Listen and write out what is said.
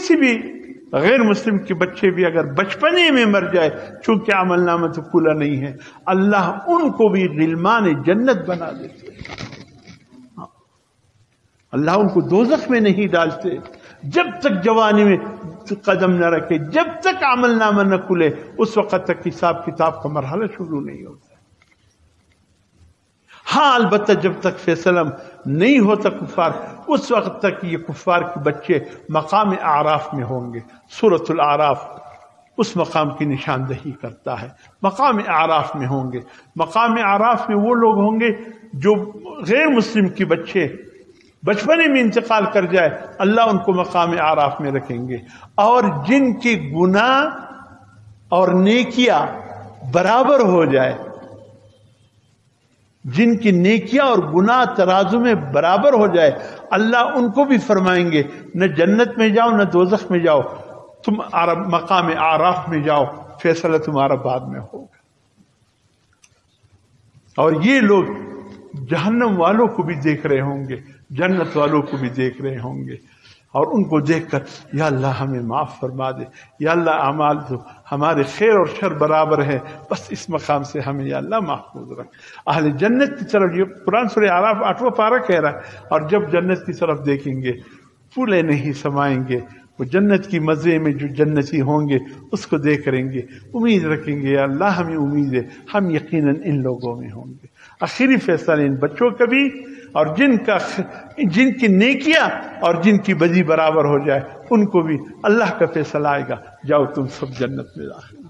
کسی بھی غیر مسلم کے بچے بھی اگر بچپنے میں مر جائے، چونکہ عمل نامہ تو کھلا نہیں ہے، اللہ ان کو بھی غلمان جنت بنا دیتے، اللہ ان کو دوزخ میں نہیں ڈالتے جب تک جوانی میں قدم نہ رکھے، جب تک عمل نامہ نہ کھلے، اس وقت تک حساب کتاب کا مرحلہ شروع نہیں ہوتا۔ ہاں البتہ جب تک فیصلہ نہیں ہوتا کفار، اس وقت تک یہ کفار کے بچے مقام اعراف میں ہوں گے۔ سورۃ الاعراف اس مقام کی نشاندہی کرتا ہے، مقام اعراف میں ہوں گے۔ مقام اعراف میں وہ لوگ ہوں گے جو غیر مسلم کے بچے بچپنے میں انتقال کر جائے، اللہ ان کو مقام اعراف میں رکھیں گے، اور جن کے گناہ اور نیکیاں برابر ہو جائے، جن کی نیکیاں اور گناہ ترازو میں برابر ہو جائے، اللہ ان کو بھی فرمائیں گے نہ جنت میں جاؤ نہ دوزخ میں جاؤ، تم مقام اعراف میں جاؤ، فیصلہ تمہارا بعد میں ہوگا۔ اور یہ لوگ جہنم والوں کو بھی دیکھ رہے ہوں گے، جنت والوں کو بھی دیکھ رہے ہوں گے، اور ان کو دیکھ کر یا اللہ ہمیں معاف فرما دے، یا اللہ اعمال تو ہمارے خیر اور شر برابر ہے، بس اس مقام سے ہمیں یا اللہ محفوظ رکھ۔ اہل جنت کی طرف، یہ قرآن سورہ اعراف 8واں پارہ کہہ رہا ہے، اور جب جنت کی طرف دیکھیں گے پھولے نہیں سمائیں گے، وہ جنت کی مزے میں جو جنتی ہوں گے اس کو دیکھ کریں گے، امید رکھیں گے یا اللہ ہمیں امید ہے ہم یقیناً ان لوگوں میں ہوں گے۔ آخری فیصلہ ان بچوں کا بھی، اور جن کی نیکیاں اور جن کی بدی برابر ہو جائے ان کو بھی اللہ کا فیصلہ آئے گا، جاؤ تم سب جنت میں داخل۔